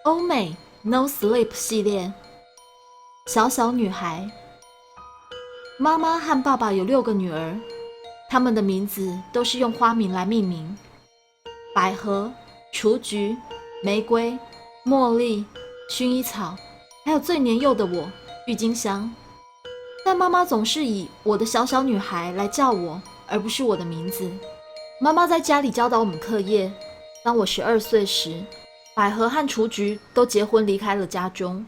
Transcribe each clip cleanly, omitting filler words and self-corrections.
欧美 No Sleep 系列，小小女孩。妈妈和爸爸有6个女儿，她们的名字都是用花名来命名：百合、雏菊、玫瑰、茉莉、薰衣草，还有最年幼的我，郁金香。但妈妈总是以我的小小女孩来叫我，而不是我的名字。妈妈在家里教导我们课业。当我12岁时，百合和雏菊都结婚离开了家中，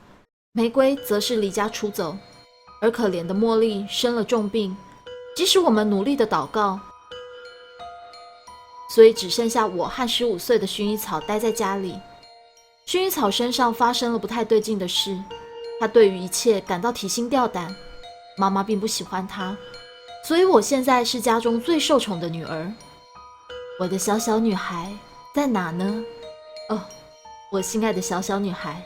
玫瑰则是离家出走，而可怜的茉莉生了重病。即使我们努力的祷告，所以只剩下我和15岁的薰衣草待在家里。薰衣草身上发生了不太对劲的事，她对于一切感到提心吊胆。妈妈并不喜欢她，所以我现在是家中最受宠的女儿。我的小小女孩在哪呢？哦，我心爱的小小女孩。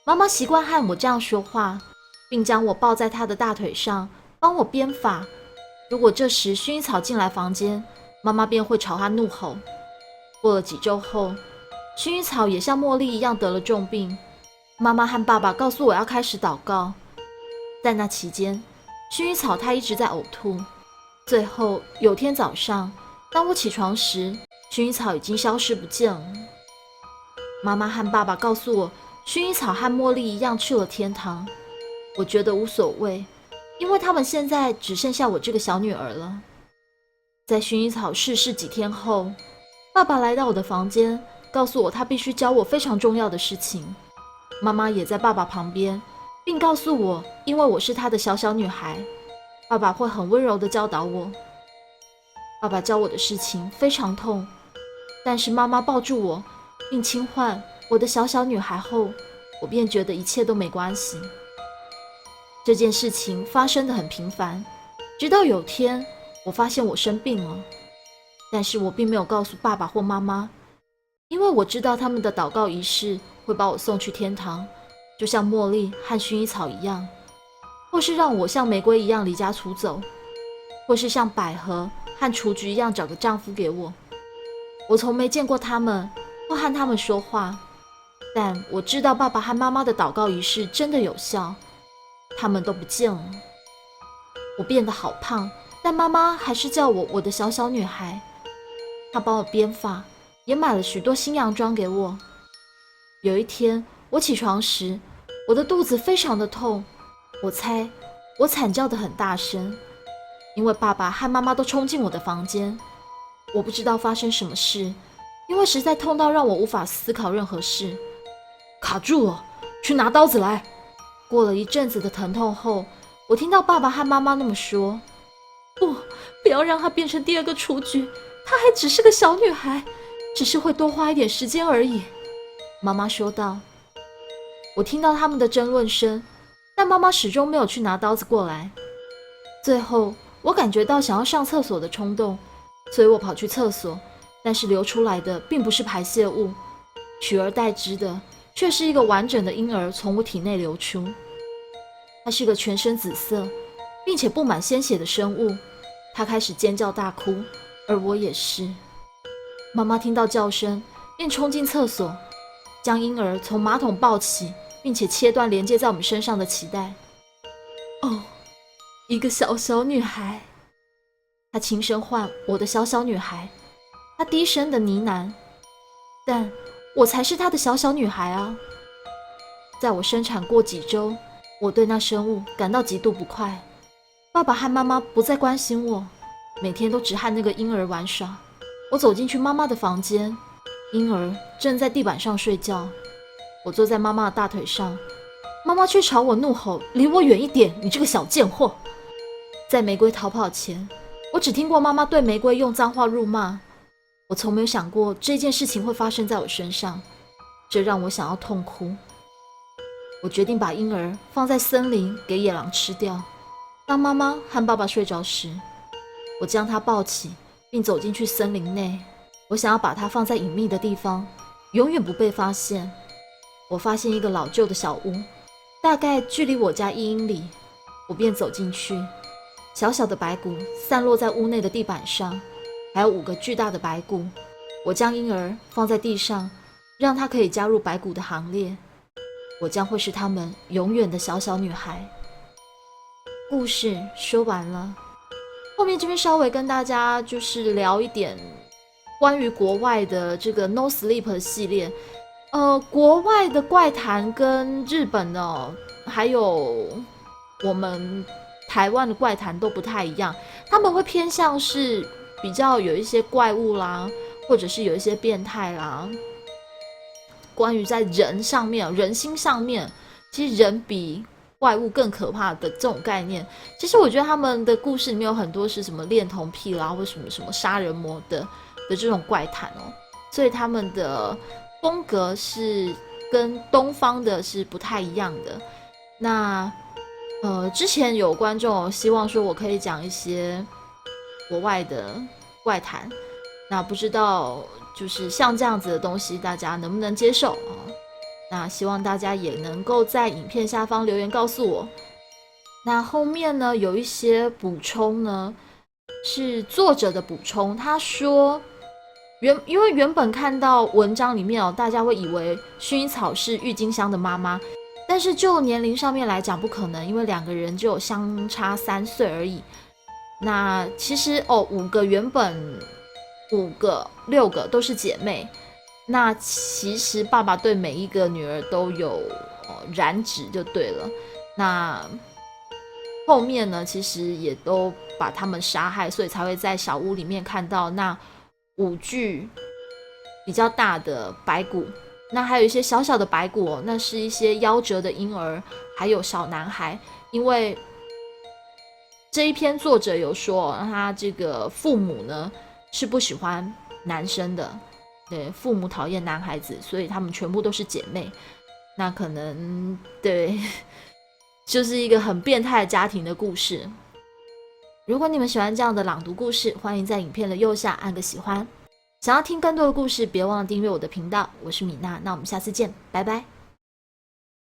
妈妈习惯和我这样说话，并将我抱在她的大腿上，帮我编发。如果这时薰衣草进来房间，妈妈便会朝她怒吼。过了几周后，薰衣草也像茉莉一样得了重病。妈妈和爸爸告诉我要开始祷告。在那期间，薰衣草她一直在呕吐。最后有天早上，当我起床时，薰衣草已经消失不见了。妈妈和爸爸告诉我，薰衣草和茉莉一样去了天堂。我觉得无所谓，因为他们现在只剩下我这个小女儿了。在薰衣草逝世几天后，爸爸来到我的房间，告诉我他必须教我非常重要的事情。妈妈也在爸爸旁边，并告诉我，因为我是他的小小女孩，爸爸会很温柔地教导我。爸爸教我的事情非常痛，但是妈妈抱住我并轻唤我的小小女孩后，我便觉得一切都没关系。这件事情发生得很频繁，直到有天我发现我生病了，但是我并没有告诉爸爸或妈妈，因为我知道他们的祷告仪式会把我送去天堂，就像茉莉和薰衣草一样，或是让我像玫瑰一样离家出走，或是像百合和雏菊一样找个丈夫给我。我从没见过他们或和他们说话，但我知道爸爸和妈妈的祷告仪式真的有效，他们都不见了。我变得好胖，但妈妈还是叫我的小小女孩。她帮我编发，也买了许多新洋装给我。有一天我起床时，我的肚子非常的痛，我猜我惨叫得很大声，因为爸爸和妈妈都冲进我的房间。我不知道发生什么事，因为实在痛到让我无法思考任何事。卡住了，去拿刀子来。过了一阵子的疼痛后，我听到爸爸和妈妈那么说：不要让她变成第2个雏菊，她还只是个小女孩，只是会多花一点时间而已。妈妈说道。我听到他们的争论声，但妈妈始终没有去拿刀子过来。最后我感觉到想要上厕所的冲动，所以我跑去厕所，但是流出来的并不是排泄物，取而代之的却是一个完整的婴儿从我体内流出。它是个全身紫色并且布满鲜血的生物，它开始尖叫大哭，而我也是。妈妈听到叫声便冲进厕所，将婴儿从马桶抱起，并且切断连接在我们身上的脐带。哦，一个小小女孩。她轻声唤我的小小女孩，她低声的呢喃，但我才是她的小小女孩啊。在我生产过几周，我对那生物感到极度不快。爸爸和妈妈不再关心我，每天都只和那个婴儿玩耍。我走进去妈妈的房间，婴儿正在地板上睡觉。我坐在妈妈的大腿上，妈妈却朝我怒吼：离我远一点，你这个小贱货。在玫瑰逃跑前，我只听过妈妈对玫瑰用脏话辱骂，我从没有想过这件事情会发生在我身上，这让我想要痛哭。我决定把婴儿放在森林给野狼吃掉。当妈妈和爸爸睡着时，我将他抱起并走进去森林内，我想要把它放在隐秘的地方，永远不被发现。我发现一个老旧的小屋，大概距离我家1英里，我便走进去。小小的白骨散落在屋内的地板上，还有5个巨大的白骨。我将婴儿放在地上，让她可以加入白骨的行列。我将会是他们永远的小小女孩。故事说完了，后面这边稍微跟大家就是聊一点关于国外的这个 No Sleep 的系列。国外的怪谈跟日本的还有我们台湾的怪谈都不太一样，他们会偏向是比较有一些怪物啦，或者是有一些变态啦。关于在人上面、人心上面，其实人比怪物更可怕的这种概念，其实我觉得他们的故事里面有很多是什么恋童癖啦，或什么杀人魔的这种怪谈哦，所以他们的风格是跟东方的是不太一样的。那之前有观众希望说我可以讲一些国外的怪谈，那不知道就是像这样子的东西大家能不能接受啊？那希望大家也能够在影片下方留言告诉我。那后面呢有一些补充呢是作者的补充，他说因为原本看到文章里面大家会以为薰衣草是郁金香的妈妈，但是就年龄上面来讲不可能，因为2个人就有相差3岁而已。那其实5个原本5个6个都是姐妹，那其实爸爸对每一个女儿都有染指就对了。那后面呢其实也都把他们杀害，所以才会在小屋里面看到那5具比较大的白骨，那还有一些小小的白骨那是一些夭折的婴儿还有小男孩。因为这一篇作者有说他这个父母呢是不喜欢男生的，对，父母讨厌男孩子，所以他们全部都是姐妹。那可能对，就是一个很变态的家庭的故事。如果你们喜欢这样的朗读故事，欢迎在影片的右下按个喜欢。想要听更多的故事，别忘了订阅我的频道。我是米娜，那我们下次见，拜拜。